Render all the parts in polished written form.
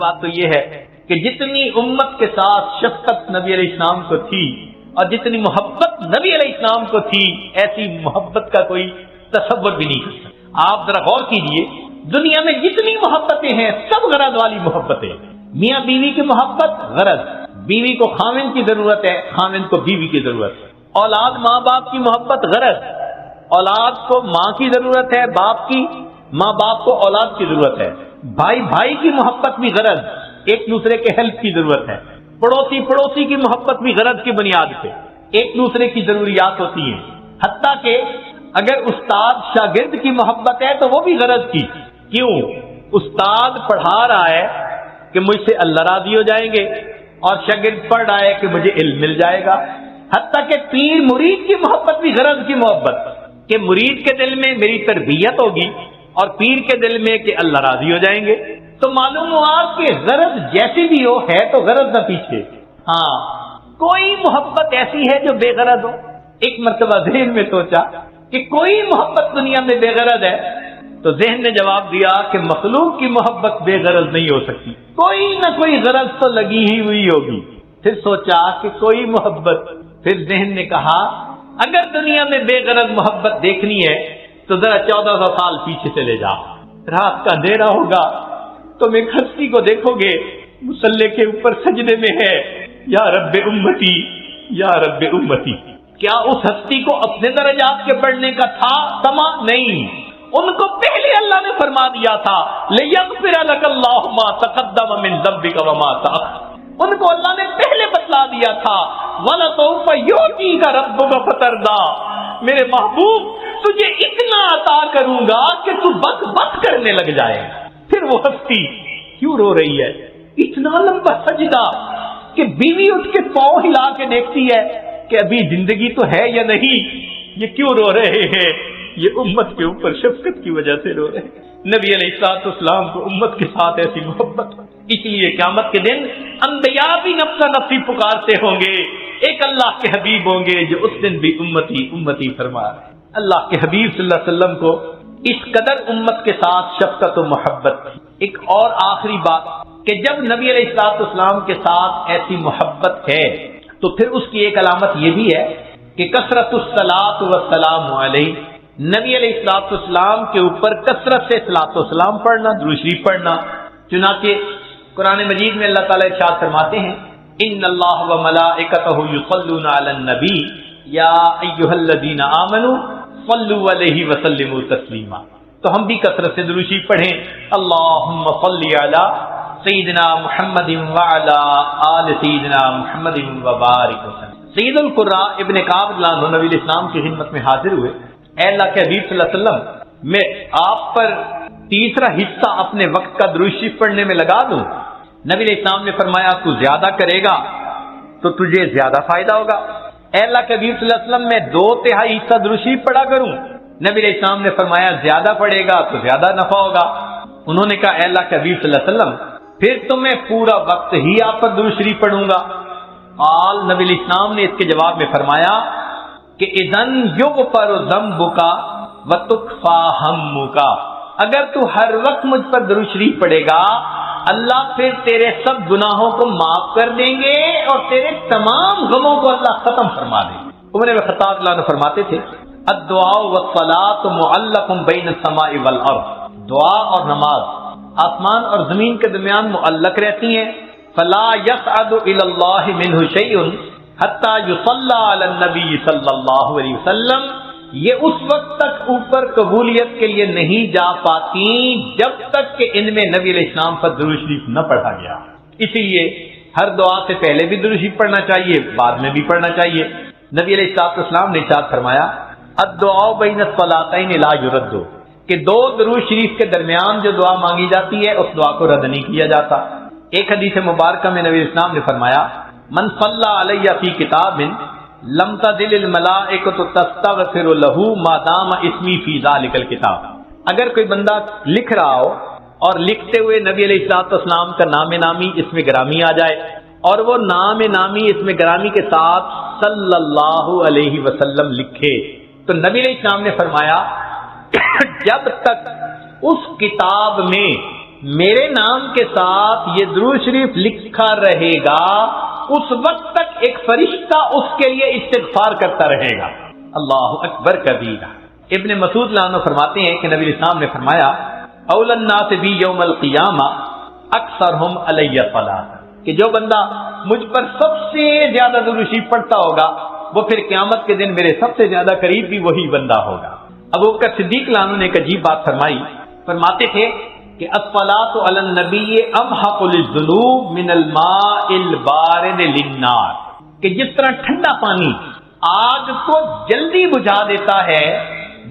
بات تو یہ ہے کہ جتنی امت کے ساتھ شفقت نبی علیہ السلام کو تھی اور جتنی محبت نبی علیہ السلام کو تھی، ایسی محبت کا کوئی تصور بھی نہیں کر سکتا۔ آپ ذرا غور کیجئے، دنیا میں جتنی محبتیں ہیں سب غرض والی محبتیں۔ میاں بیوی کی محبت غرض، بیوی کو خاوند کی ضرورت ہے، خاوند کو بیوی کی ضرورت ہے۔ اولاد ماں باپ کی محبت غرض، اولاد کو ماں کی ضرورت ہے، باپ کی، ماں باپ کو اولاد کی ضرورت ہے۔ بھائی بھائی کی محبت بھی غرض، ایک دوسرے کے ہیلپ کی ضرورت ہے۔ پڑوسی پڑوسی کی محبت بھی غرض کی بنیاد پہ، ایک دوسرے کی ضروریات ہوتی ہیں۔ حتیٰ کہ اگر استاد شاگرد کی محبت ہے تو وہ بھی غرض کی۔ کیوں؟ استاد پڑھا رہا ہے کہ مجھ سے اللہ راضی ہو جائیں گے، اور شاگرد پڑھ رہا ہے کہ مجھے علم مل جائے گا۔ حتیٰ کہ پیر مرید کی محبت بھی غرض کی محبت، کہ مرید کے دل میں میری تربیت ہوگی اور پیر کے دل میں کہ اللہ راضی ہو جائیں گے۔ تو معلوم ہوا کہ غرض جیسی بھی ہو ہے تو غرض نہ پیچھے۔ ہاں، کوئی محبت ایسی ہے جو بے غرض ہو؟ ایک مرتبہ ذہن میں سوچا کہ کوئی محبت دنیا میں بے غرض ہے، تو ذہن نے جواب دیا کہ مخلوق کی محبت بے غرض نہیں ہو سکتی، کوئی نہ کوئی غرض تو لگی ہی ہوئی ہوگی۔ پھر سوچا کہ کوئی محبت، پھر ذہن نے کہا اگر دنیا میں بے غرض محبت دیکھنی ہے تو ذرا 1400 سال پیچھے چلے جا، رات کا اندھیرا ہوگا، تم ایک ہستی کو دیکھو گے مصلی کے اوپر سجدے میں ہے، یا رب امتی یا رب امتی۔ کیا اس ہستی کو اپنے درجات کے پڑھنے کا تھا تما؟ نہیں، ان کو پہلے اللہ نے فرما دیا تھا لِيَغْفِرَ لَكَ اللَّهُ مَا تَقَدَّمَ مِن ذَنبِكَ وَمَا تَأَخَّرَ۔ ان کو اللہ نے پہلے بتلا دیا تھا وَلَسَوْفَ يُعْطِيكَ رَبُّكَ فَتَرْضَىٰ، میرے محبوب تجھے اتنا عطا کروں گا کہ تو بس بس کرنے لگ جائے۔ پھر وہ ہستی کیوں رو رہی ہے؟ اتنا لمبا سجدہ کہ بیوی اٹھ کے پاؤں ہلا کے دیکھتی ہے کہ ابھی زندگی تو ہے یا نہیں۔ یہ کیوں رو رہے ہیں؟ یہ امت کے اوپر شفقت کی وجہ سے رو رہے ہیں۔ نبی علیہ الصلوۃ والسلام کو امت کے ساتھ ایسی محبت، اس لیے قیامت کے دن انبیاء بھی نفسا نفسی پکارتے ہوں گے، ایک اللہ کے حبیب ہوں گے جو اس دن بھی امتی امتی فرما رہے ہیں۔ اللہ کے حبیب صلی اللہ علیہ وسلم کو اس قدر امت کے ساتھ شفقت و محبت تھی۔ ایک اور آخری بات کہ جب نبی علیہ الصلوۃ والسلام کے ساتھ ایسی محبت ہے تو پھر اس کی ایک علامت یہ بھی ہے کہ کثرت الصلاۃ والسلام علیہ، نبی علیہ الصلوۃ والسلام کے اوپر کثرت سے صلاۃ و سلام پڑھنا، درود شریف پڑھنا۔ چنانچہ قرآن مجید میں اللہ تعالیٰ ارشاد فرماتے ہیں ان اللہ وملائکتہ یصلون علی النبی یا ایھا الذین آمنوا صلوا علیہ وسلموا تسلیما۔ تو ہم بھی کثرت سے درود شریف پڑھیں، اللہم صلی علی سیدنا محمد وعلی آل سیدنا محمد وبارک وسلم۔ سید القراء ابن کعب رضی اللہ عنہ نبی علیہ السلام کی خدمت میں حاضر ہوئے، اے اللہ کے حبیب صلی اللہ علیہ وسلم، میں آپ پر تیسرا حصہ اپنے وقت کا درود شریف پڑھنے میں لگا دوں؟ نبی علیہ السلام نے فرمایا تو زیادہ کرے گا تو تجھے زیادہ فائدہ ہوگا۔ اے اللہ کے حبیب صلی اللہ علیہ وسلم میں 2/3 حصہ درود شریف پڑھا کروں؟ نبی علیہ السلام نے فرمایا زیادہ پڑھے گا تو زیادہ نفع ہوگا۔ انہوں نے کہا اے اللہ کے حبیب صلی اللہ علیہ وسلم پھر تو میں پورا وقت ہی آپ پر درود شریف پڑھوں گا۔ قال، نبی علیہ السلام نے اس کے جواب میں فرمایا کہ اذن یغفر ذنبک وتکفی ہمک، اگر تو ہر وقت مجھ پر درود شریف پڑھے گا اللہ پھر تیرے سب گناہوں کو معاف کر دیں گے اور تیرے تمام غموں کو اللہ ختم فرما دیں گے۔ عمر بن خطاب اللہ عنہ فرماتے تھے الدعاء والصلاۃ معلق بین السماء والارض، دعا اور نماز آسمان اور زمین کے درمیان معلق رہتی ہیں، فلا یصعد الی اللہ منہ شیء حتی یصلی علی النبی صلی اللہ علیہ وسلم، یہ اس وقت تک اوپر قبولیت کے لیے نہیں جا پاتی جب تک کہ ان میں نبی علیہ السلام پر درود شریف نہ پڑھا گیا۔ اسی لیے ہر دعا سے پہلے بھی درود شریف پڑھنا چاہیے، بعد میں بھی پڑھنا چاہیے۔ نبی علیہ السلام نے ارشاد فرمایا الدعاء بین الصلاتین لا یرد، کہ 2 درود شریف کے درمیان جو دعا مانگی جاتی ہے اس دعا کو رد نہیں کیا جاتا۔ ایک حدیث مبارکہ میں نبی علیہ السلام نے فرمایا من صلی علی فی کتاب لم تزل الملائکۃ تستغفر له ما دام اسمی فی ذلک الکتاب، اگر کوئی بندہ لکھ رہا ہو اور لکھتے ہوئے نبی علیہ السلام کا نام نامی اس میں گرامی آ جائے اور وہ نام نامی اس میں گرامی کے ساتھ صلی اللہ علیہ وسلم لکھے، تو نبی علیہ السلام نے فرمایا جب تک اس کتاب میں میرے نام کے ساتھ یہ درود شریف لکھا رہے گا اس وقت تک ایک فرشتہ اس کے لیے استغفار کرتا رہے گا۔ اللہ اکبر کبیرہ۔ ابن مسعود عنہ فرماتے ہیں کہ نبی اسلام نے فرمایا اول الناس بی یوم القیامہ اکثرہم علی صلاۃ، کہ جو بندہ مجھ پر سب سے زیادہ درود شریف پڑھتا ہوگا وہ پھر قیامت کے دن میرے سب سے زیادہ قریب بھی وہی بندہ ہوگا۔ ابو بکر صدیق عنہ نے ایک عجیب بات فرمائی، فرماتے تھے کہ الصلاۃ علی النبی امحق للذنوب من الماء البارد للنار، کہ جس طرح ٹھنڈا پانی آگ کو جلدی بجھا دیتا ہے،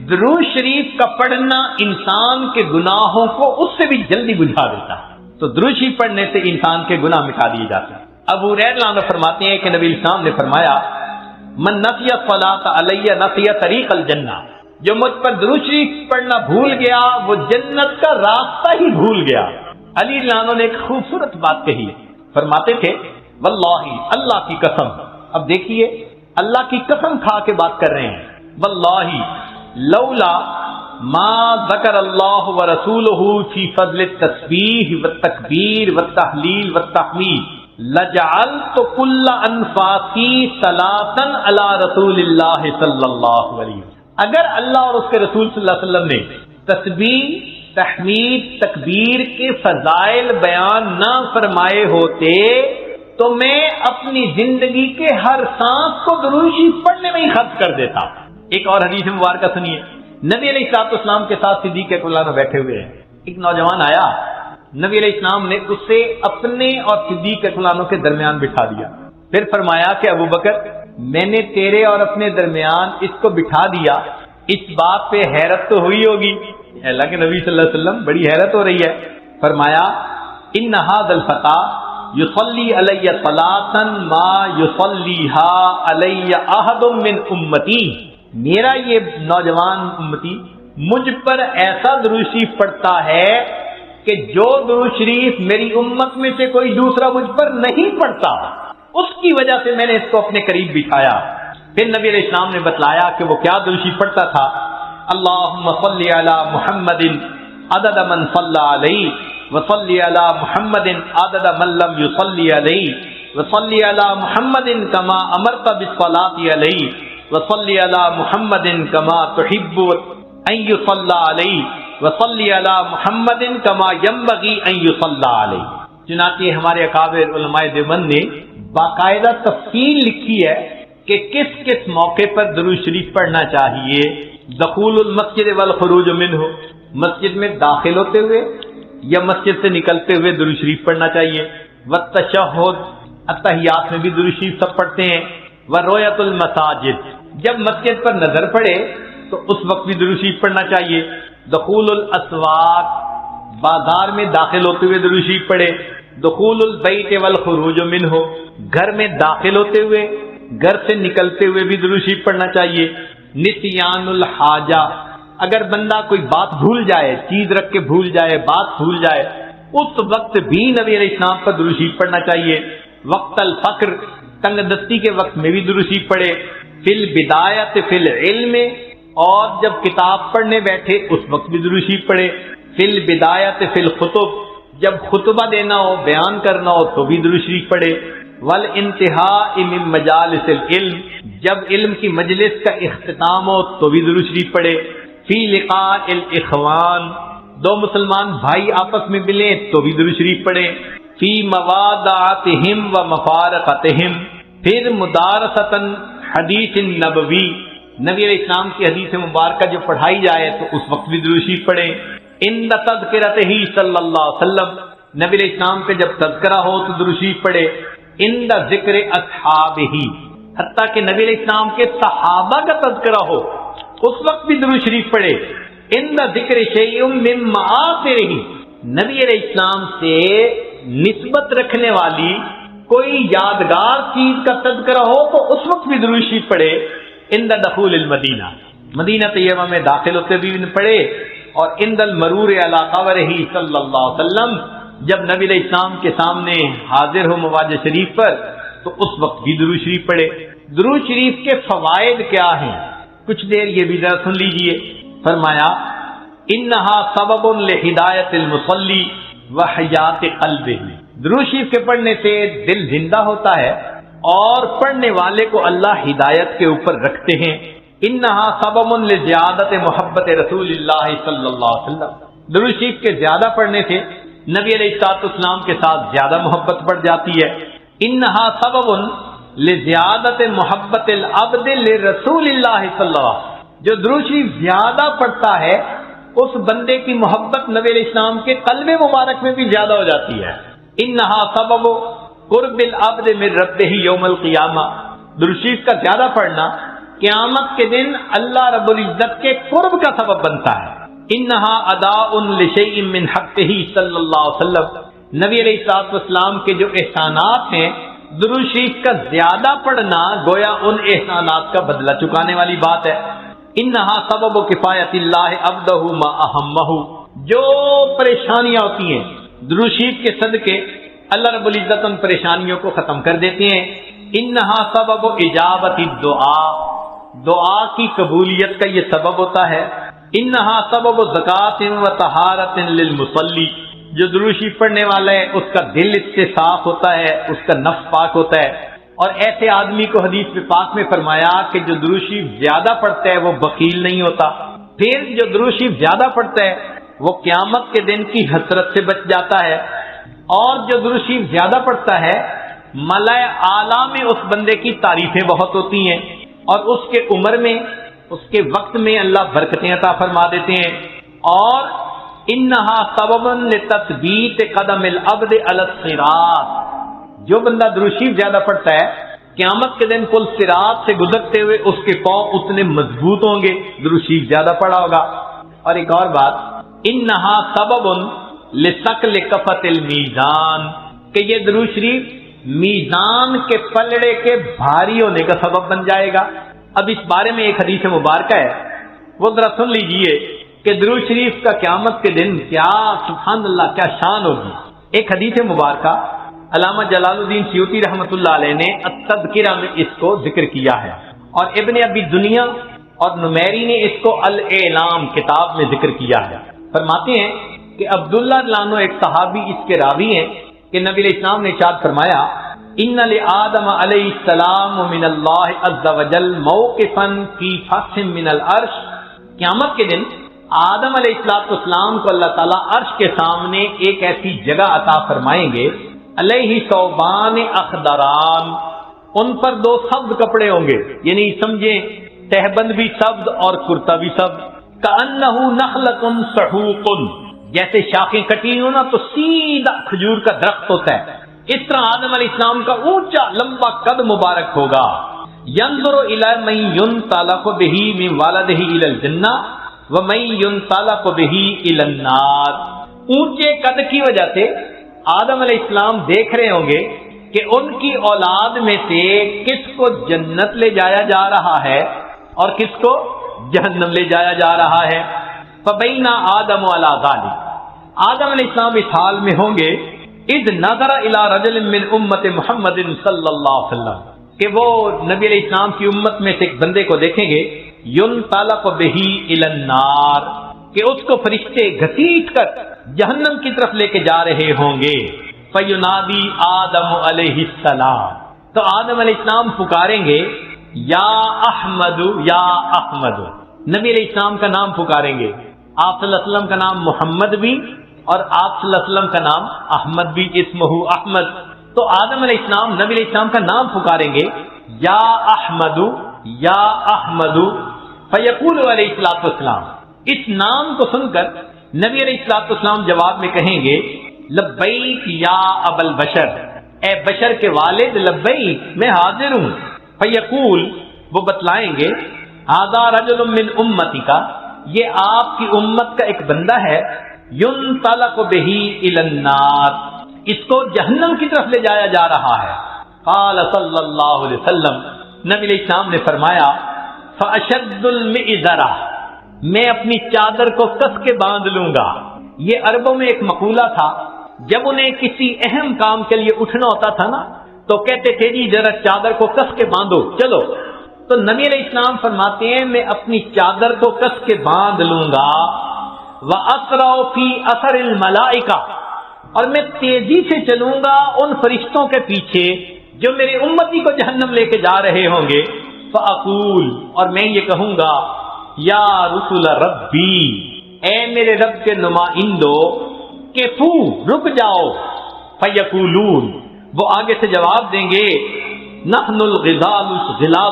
درود شریف کا پڑھنا انسان کے گناہوں کو اس سے بھی جلدی بجھا دیتا ہے۔ تو درود شریف پڑھنے سے انسان کے گناہ مٹا دیے جاتے ہیں۔ ابو ہریرہ عنہ فرماتے ہیں کہ نبی اسلام نے فرمایا من نسی الصلاۃ علی نسی طریق الجنہ، جو مجھ پر درود شریف پڑھنا بھول گیا وہ جنت کا راستہ ہی بھول گیا۔ علی عنہ نے ایک خوبصورت بات کہی، فرماتے تھے واللہ، اللہ کی قسم، اب دیکھیے اللہ کی قسم کھا کے بات کر رہے ہیں، واللہ لولا ما ذکر اللہ ورسولہ فی فضل التسبیح والتکبیر والتحلیل والتحمید لجعلت کل انفاسی صلاۃ علی رسول اللہ صلی اللہ علیہ وسلم، اگر اللہ اور اس کے رسول صلی اللہ علیہ وسلم نے تسبیح، تحمید، تکبیر کے فضائل بیان نہ فرمائے ہوتے تو میں اپنی زندگی کے ہر سانس کو درود شریف پڑھنے میں ہی خرچ کر دیتا۔ ایک اور حدیث مبارکہ سنیے، نبی علیہ الصلوۃ والسلام کے ساتھ صدیق اکبر میں بیٹھے ہوئے ہیں، ایک نوجوان آیا، نبی علیہ السلام نے اسے اپنے اور صدیق اکبر کے درمیان بٹھا دیا، پھر فرمایا کہ ابو بکر میں نے تیرے اور اپنے درمیان اس کو بٹھا دیا، اس بات پہ حیرت تو ہوئی ہوگی۔ اللہ کے نبی صلی اللہ علیہ وسلم بڑی حیرت ہو رہی ہے۔ فرمایا ان ھذا الفتى یصلی علی صلاۃ ما یصلیھا علی احد من امتی، میرا یہ نوجوان امتی مجھ پر ایسا درود شریف پڑھتا ہے کہ جو درود شریف میری امت میں سے کوئی دوسرا مجھ پر نہیں پڑھتا، اس کی وجہ سے میں نے اس کو اپنے قریب بٹھایا۔ پھر نبی علیہ السلام نے بتلایا کہ وہ کیا درود شریف پڑھتا تھا، اللہم صلی علی محمد عدد من صلی علیہ وصلی علی محمد عدد من لم یصلی علیہ وصلی علی محمد کما امرت بالصلاۃ علیہ وصلی علی محمد کما تحب ان یصلی علیہ وصلی علی محمد کما ینبغی ان یصلی علیہ۔ چنانچہ ہمارے اکابر علماء دیوبند نے باقاعدہ تفصیل لکھی ہے کہ کس کس موقع پر درود شریف پڑھنا چاہیے۔ دخول المسجد والخروج منہ، مسجد میں داخل ہوتے ہوئے یا مسجد سے نکلتے ہوئے درود شریف پڑھنا چاہیے۔ والتشہد، اتحیات میں بھی درود شریف سب پڑھتے ہیں۔ ورؤیت المساجد، جب مسجد پر نظر پڑے تو اس وقت بھی درود شریف پڑھنا چاہیے۔ دخول الاسواق، بازار میں داخل ہوتے ہوئے درود شریف پڑھے۔ دخول البیت والخروج منہ، گھر میں داخل ہوتے ہوئے گھر سے نکلتے ہوئے بھی درود شریف پڑھنا چاہیے۔ نسیان الحاجہ، اگر بندہ کوئی بات بھول جائے، چیز رکھ کے بھول جائے، بات بھول جائے، اس وقت بھی نبی علیہ السلام پر درود شریف پڑھنا چاہیے۔ وقت الفقر، تنگ دستی کے وقت میں بھی درود شریف پڑھے۔ فی البدایت فی العلم، اور جب کتاب پڑھنے بیٹھے اس وقت بھی درود شریف پڑھے۔ فی البدایت فی الخطب، جب خطبہ دینا ہو، بیان کرنا ہو تو بھی درود شریف پڑھے۔ والانتہاء من مجالس العلم، جب علم کی مجلس کا اختتام ہو تو بھی درود شریف پڑھے۔ فی لقاء الاخوان، دو مسلمان بھائی آپس میں ملیں تو بھی درود شریف پڑھے۔ فی موادعتہم و مفارقتہم، پھر مدارسۃ حدیث نبوی، نبی علیہ السلام کی حدیث مبارکہ جو پڑھائی جائے تو اس وقت بھی درود شریف پڑھے۔ عند تذکرتہ صلی اللہ علیہ وسلم، نبی علیہ السلام کے جب تذکرہ ہو تو درود شریف پڑھے۔ عند ذکر اصحابہ، حتیٰ کہ نبی علیہ السلام کے صحابہ کا تذکرہ ہو اس وقت بھی درود شریف پڑھے۔ عند ذکر شیء من معاصرہ، نبی علیہ السلام سے نسبت رکھنے والی کوئی یادگار چیز کا تذکرہ ہو تو اس وقت بھی درود شریف پڑھے۔ عند دخول المدینہ، مدینہ طیبہ میں داخل ہوتے بھی پڑھے۔ اور عند المرور علی قبرہ صلی اللہ علیہ وسلم، جب نبی علیہ السلام کے سامنے حاضر ہو مواضع شریف پر تو اس وقت بھی درود شریف پڑھے۔ درود شریف کے فوائد کیا ہیں، کچھ دیر یہ بھی ذرا سن لیجئے۔ فرمایا انہا سبب لہدایت المصلی وحیات قلبہ، درود شریف کے پڑھنے سے دل زندہ ہوتا ہے اور پڑھنے والے کو اللہ ہدایت کے اوپر رکھتے ہیں۔ انہا سبب لزیادت محبت رسول اللہ صلی اللہ علیہ وسلم، درود شریف کے زیادہ پڑھنے سے نبی علیہ الصلوۃ والسلام کے ساتھ زیادہ محبت بڑھ جاتی ہے۔ انہا سبب لزیادت محبت العبد لرسول اللہ صلی اللہ علیہ وسلم، جو درود شریف زیادہ پڑھتا ہے اس بندے کی محبت نبی علیہ السلام کے قلب مبارک میں بھی زیادہ ہو جاتی ہے۔ انہا سبب قرب العبد من ربہ یوم القیامہ، درود شریف کا زیادہ پڑھنا قیامت کے دن اللہ رب العزت کے قرب کا سبب بنتا ہے۔ انہا اداء لشیء من حقہ صلی اللہ علیہ وسلم، نبی علیہ الصلوۃ والسلام کے جو احسانات ہیں درود شریف کا زیادہ پڑھنا گویا ان احسانات کا بدلہ چکانے والی بات ہے۔ انہا سبب کفایت اللہ عبدہ ما اہمہ، جو پریشانیاں ہوتی ہیں درود شریف کے صدقے اللہ رب العزت ان پریشانیوں کو ختم کر دیتے ہیں۔ انہا سبب اجابت الدعاء، دعا کی قبولیت کا یہ سبب ہوتا ہے۔ انہا سبب زکوٰۃ و طہارت للمصلی، جو درود شریف پڑھنے والا ہے اس کا دل اس سے صاف ہوتا ہے، اس کا نفس پاک ہوتا ہے۔ اور ایسے آدمی کو حدیث پاک میں فرمایا کہ جو درود شریف زیادہ پڑھتا ہے وہ بخیل نہیں ہوتا۔ پھر جو درود شریف زیادہ پڑھتا ہے وہ قیامت کے دن کی حسرت سے بچ جاتا ہے۔ اور جو درود شریف زیادہ پڑھتا ہے ملائے اعلیٰ میں اس بندے کی تعریفیں بہت ہوتی ہیں، اور اس کے عمر میں اس کے وقت میں اللہ برکتیں عطا فرما دیتے ہیں۔ اور انہا سبب لتثبیت قدم العبد علی الصراط، جو بندہ درود شریف زیادہ پڑھتا ہے قیامت کے دن پل صراط سے گزرتے ہوئے اس کے پاؤں اتنے مضبوط ہوں گے، درود شریف زیادہ پڑھا ہوگا۔ اور ایک اور بات، انہا سبب لثقل کفۃ المیزان، کہ یہ درود شریف میزان کے پلڑے کے بھاری ہونے کا سبب بن جائے گا۔ اب اس بارے میں ایک حدیث مبارکہ ہے، وہ ذرا سن لیجئے کہ درود شریف کا قیامت کے دن کیا سبحان اللہ کیا شان ہوگی۔ ایک حدیث مبارکہ علامہ جلال الدین سیوطی رحمۃ اللہ علیہ نے التذکرہ میں اس کو ذکر کیا ہے، اور ابن ابی دنیا اور نمیری نے اس کو الاعلام کتاب میں ذکر کیا ہے۔ فرماتے ہیں کہ عبداللہ لانو ایک صحابی اس کے راوی ہیں کہ نبی علیہ السلام نے ارشاد فرمایا، ان لآدم علیہ السلام من اللہ عز وجل موقفا فی فصح من العرش، قیامت کے دن آدم علیہ السلام کو اللہ تعالیٰ عرش کے سامنے ایک ایسی جگہ عطا فرمائیں گے، علیہ ثوبان اخضران، ان پر دو سبز کپڑے ہوں گے، یعنی سمجھیں تہبند بھی سبز اور کرتا بھی سبز، کأنہ نخلۃ سحوق، جیسے شاخیں کٹی ہوں نا تو سیدھا کھجور کا درخت ہوتا ہے، اس طرح آدم علیہ السلام کا اونچا لمبا قد مبارک ہوگا۔ ینظر الی من ینطلق بہ من والدہ الی الجنہ ومن ینطلق بہ الی النار، اونچے قد کی وجہ سے آدم علیہ السلام دیکھ رہے ہوں گے کہ ان کی اولاد میں سے کس کو جنت لے جایا جا رہا ہے اور کس کو جہنم لے جایا جا رہا ہے۔ فبین آدم علی ذلک، آدم علیہ السلام اس حال میں ہوں گے، اذ نظر الی رجل من امت محمد صلی اللہ علیہ وسلم، کہ وہ نبی علیہ السلام کی امت میں سے ایک بندے کو دیکھیں گے، ینطلق بہ الی النار، کہ اس کو فرشتے گھسیٹ کر جہنم کی طرف لے کے جا رہے ہوں گے۔ فینادی آدم علیہ السلام، تو آدم علیہ السلام پکاریں گے، یا احمد یا احمد، نبی علیہ السلام کا نام پکاریں گے، آپ صلی اللہ علیہ وسلم کا نام محمد بھی اور آپ صلی اللہ علیہ وسلم کا نام احمد بھی، اسمہ احمد، تو آدم علیہ السلام نبی علیہ السلام کا نام پکاریں گے، یا احمد یا احمد، فیقول علیہ الصلوۃ والسلام، اس نام کو سن کر نبی علیہ الصلوۃ والسلام جواب میں کہیں گے، لبیک یا ابا البشر، اے بشر کے والد، لبیک میں حاضر ہوں۔ فیقول، وہ بتلائیں گے، ھذا رجل من امتی کا، یہ آپ کی امت کا ایک بندہ ہے، ینطلق بہ الی النار، اس کو جہنم کی طرف لے جایا جا رہا ہے۔ قال صلی اللہ علیہ وسلم، نبی علیہ السلام نے فرمایا، فاشد المئزرہ، میں اپنی چادر کو کس کے باندھ لوں گا۔ یہ عربوں میں ایک مقولہ تھا، جب انہیں کسی اہم کام کے لیے اٹھنا ہوتا تھا نا تو کہتے تھے جی ذرا چادر کو کس کے باندھو چلو، تو نبی علیہ السلام فرماتے ہیں میں اپنی چادر کو کس کے باندھ لوں گا۔ وَأَسْرَعُ فِي أَثَرِ الْمَلَائِكَةِ، اور میں تیزی سے چلوں گا ان فرشتوں کے پیچھے جو میرے امتی کو جہنم لے کے جا رہے ہوں گے. فاقول، اور میں یہ کہوں گا، یا رسول ربی، اے میرے رب کے نمائندوں، کفو، رک جاؤ. فیقولون، وہ آگے سے جواب دیں گے، نحن الغلاظ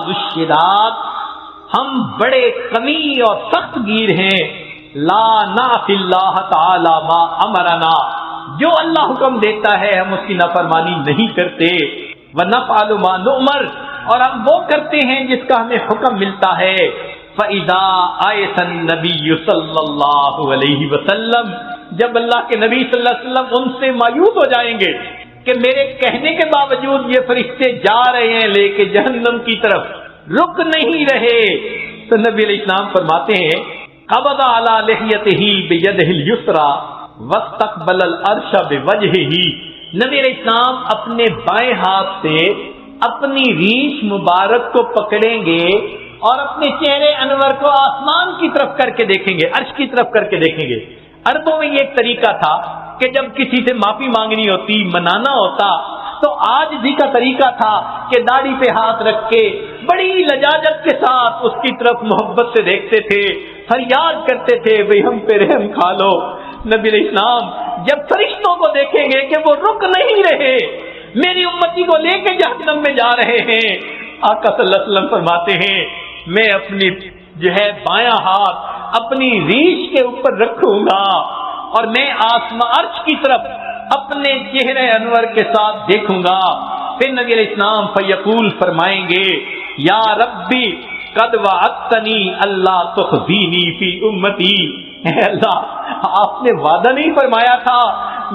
الشداد، ہم بڑے قوی اور سخت گیر ہیں. لا نعصی اللہ تعالی ما امرنا، جو اللہ حکم دیتا ہے ہم اس کی نافرمانی نہیں کرتے. ونفعل ما نؤمر، اور ہم وہ کرتے ہیں جس کا ہمیں حکم ملتا ہے. فاذا آیت النبی صلی اللہ علیہ وسلم، جب اللہ کے نبی صلی اللہ علیہ وسلم ان سے مایوس ہو جائیں گے کہ میرے کہنے کے باوجود یہ فرشتے جا رہے ہیں لے کے جہنم کی طرف، رک نہیں رہے، تو نبی علیہ السلام فرماتے ہیں، قبض علی لحیتہ بیدہ الیسری واستقبل العرش بوجہہ. نبی علیہ السلام اپنے بائیں ہاتھ سے اپنی ریش مبارک کو پکڑیں گے اور اپنے چہرے انور کو آسمان کی طرف کر کے دیکھیں گے، عرش کی طرف کر کے دیکھیں گے. عربوں میں یہ ایک طریقہ تھا کہ جب کسی سے معافی مانگنی ہوتی، منانا ہوتا، تو آج بھی کا طریقہ تھا کہ داڑھی پہ ہاتھ رکھ کے بڑی لجاجت کے ساتھ اس کی طرف محبت سے دیکھتے تھے، فریاد کرتے تھے، بھئی ہم پہ رحم کھا لو. نبی علیہ السلام جب فرشتوں کو دیکھیں گے کہ وہ رک نہیں رہے، میری امتی کو لے کے جہنم میں جا رہے ہیں، آقا صلی اللہ علیہ وسلم فرماتے ہیں، میں اپنی بایاں ہاتھ اپنی ریش کے اوپر رکھوں گا اور میں آسمان عرش کی طرف اپنے چہرے انور کے ساتھ دیکھوں گا. پھر نبی علیہ السلام فیقول فرمائیں گے، یا ربی قد وعدتنی اللہ تخزینی فی امتی. اے اللہ، آپ نے وعدہ نہیں فرمایا تھا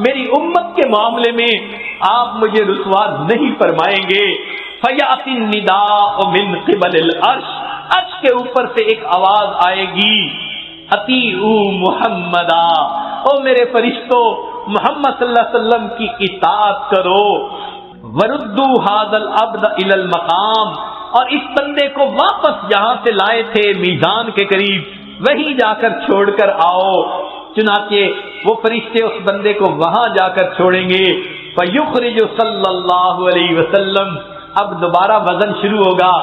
میری امت کے معاملے میں آپ مجھے رسوا نہیں فرمائیں گے. فیاتی النداء من قبل العرش، عرش کے اوپر سے ایک آواز آئے گی، اطیعوا محمدا، او میرے فرشتوں محمد صلی اللہ علیہ وسلم کی اطاعت کرو. وردوا ھذا العبد الی المقام، اور اس بندے کو واپس جہاں سے لائے تھے میزان کے قریب وہیں جا کر چھوڑ کر آؤ. چنانچہ وہ فرشتے اس بندے کو وہاں جا کر چھوڑیں گے. فیخرج صلی اللہ علیہ وسلم، اب دوبارہ وزن شروع ہوگا.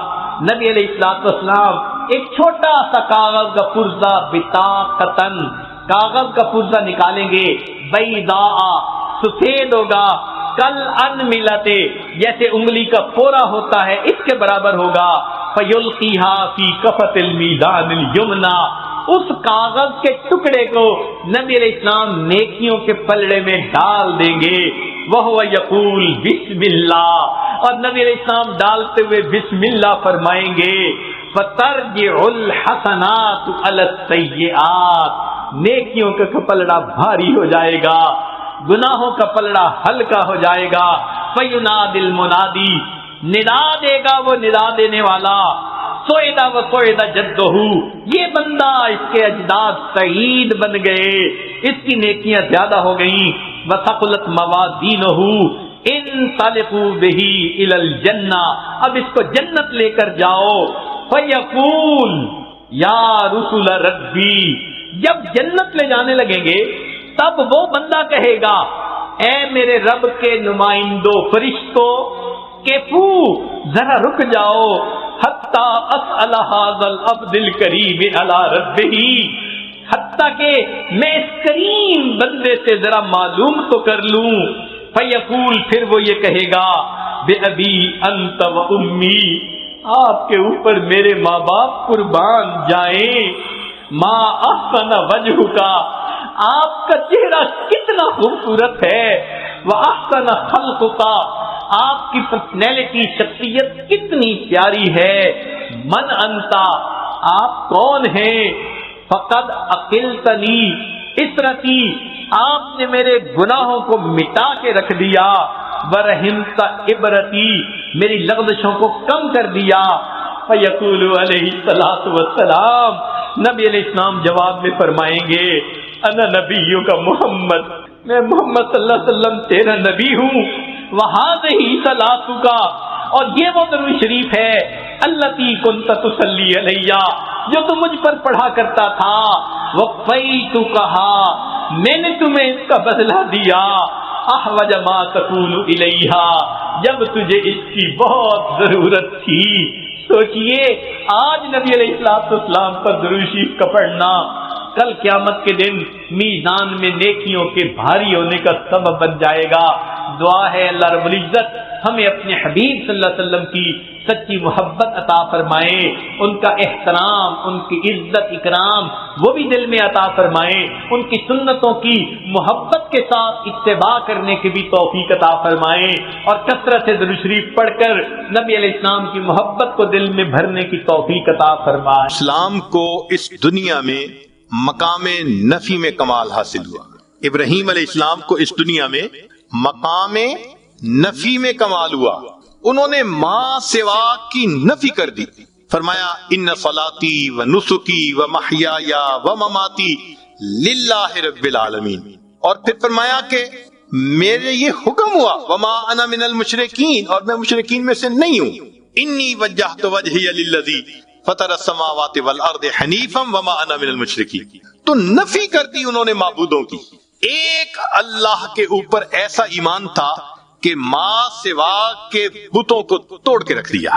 نبی علیہ الصلوۃ والسلام ایک چھوٹا سا کاغذ کا پرزہ، بطاقتن، کاغذ کا پرزہ نکالیں گے، بیضاء، سفید ہوگا، کل انملتے، جیسے انگلی کا پورا ہوتا ہے اس کے برابر ہوگا. فیلقیھا فی کفۃ المیزان الیمنی، اس کاغذ کے ٹکڑے کو نبی علیہ السلام نیکیوں کے پلڑے میں ڈال دیں گے. وہو یقول بسم اللہ، اور نبی علیہ السلام ڈالتے ہوئے بسم اللہ فرمائیں گے. فترجع الحسنات علی السیئات، نیکیوں کا پلڑا بھاری ہو جائے گا، گناہوں کا پلڑا ہلکا ہو جائے گا. فینادی المنادی، ندا دے گا وہ ندا دینے والا، سوئدہ و سوئدہ جدہ، یہ بندہ، اس کے اجداد سعید بن گئے، اس کی نیکیاں زیادہ ہو گئیں. وثقلت موازینہ، انطلقوا بہ الی الجنہ، اب اس کو جنت لے کر جاؤ. فیقول یا رسول ربی، جب جنت لے جانے لگیں گے تب وہ بندہ کہے گا، اے میرے رب کے نمائندوں فرشتوں، کیفو، ذرا رک جاؤ، حتی اسأل ھذا العبد الکریم علی ربہ، حتیٰ کہ میں اس کریم بندے سے ذرا معلوم تو کر لوں. فیقول، پھر وہ یہ کہے گا، بے ابی انت و امی، آپ کے اوپر میرے ماں باپ قربان جائیں. ما احسن وجہ کا، آپ کا چہرہ کتنا خوبصورت ہے. واحسن خلق کا، آپ کی پرسنالٹی، شخصیت کتنی پیاری ہے. من انتا، آپ کون ہیں. فقد عقلتنی اسرتی، آپ نے میرے گناہوں کو مٹا کے رکھ دیا. ورحمت عبرتی، میری لغزشوں کو کم کر دیا. فیقول علیہ الصلوۃ والسلام، نبی علیہ السلام جواب میں فرمائیں گے، انا نبیوں کا محمد، میں محمد صلی اللہ علیہ وسلم تیرا نبی ہوں. وہذہ صلاتک، اور یہ وہ درود شریف ہے، التی کنت تصلی علیہ، جو تم مجھ پر پڑھا کرتا تھا. وفیتکھا، میں نے تمہیں اس کا بدلہ دیا. احوج ما تکون الیہا، جب تجھے اس کی بہت ضرورت تھی۔ سوچئے آج نبی علیہ السلام پر درود شریف کا پڑھنا کل قیامت کے دن میزان میں نیکیوں کے بھاری ہونے کا سبب بن جائے گا۔ دعا ہے اللہ رب العزت ہمیں اپنے حبیب صلی اللہ علیہ وسلم کی سچی محبت عطا فرمائے، ان کا احترام، ان کی عزت اکرام وہ بھی دل میں عطا فرمائے، ان کی سنتوں کی محبت کے ساتھ اتباع کرنے کی بھی توفیق عطا فرمائے، اور کثرت سے درود شریف پڑھ کر نبی علیہ السلام کی محبت کو دل میں بھرنے کی توفیق عطا فرمائے۔ اسلام کو اس دنیا میں مقام نفی میں کمال حاصل ہوا۔ ابراہیم علیہ السلام کو اس دنیا میں مقام نفی میں کمال ہوا، انہوں نے ماں سوا کی نفی کر دی۔ فرمایا ان صلاتی و نسکی و محیای و مماتی للہ رب العالمین، اور پھر فرمایا کہ میرے یہ حکم ہوا وما انا من المشرکین، اور میں مشرکین میں سے نہیں ہوں۔ انی وجہت وجہی للذی فطر السماوات والارض حنیفا وما انا من المشرکین، تو نفی کر دی انہوں نے معبودوں کی۔ ایک اللہ کے اوپر ایسا ایمان تھا کہ ماں سوا کے بتوں کو توڑ کے رکھ دیا۔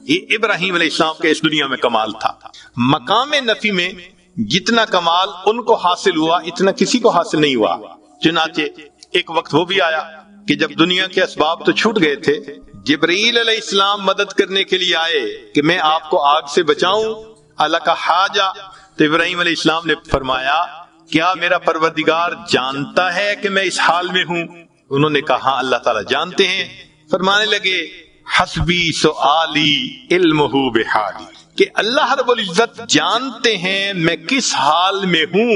یہ ابراہیم علیہ السلام کے اس دنیا میں کمال تھا۔ مقام نفی میں جتنا کمال ان کو حاصل ہوا اتنا کسی کو حاصل نہیں ہوا۔ چنانچہ ایک وقت وہ بھی آیا کہ جب دنیا کے اسباب تو چھوٹ گئے تھے، جبرائیل علیہ السلام مدد کرنے کے لیے آئے کہ میں آپ کو آگ سے بچاؤں، اللہ کا حاجہ، تو ابراہیم علیہ السلام نے فرمایا کیا میرا پروردگار جانتا ہے کہ میں اس حال میں ہوں؟ انہوں نے کہا ہاں اللہ تعالیٰ جانتے ہیں۔ فرمانے لگے حسبی سؤالی علمہ بحالی، کہ اللہ رب العزت جانتے ہیں میں کس حال میں ہوں،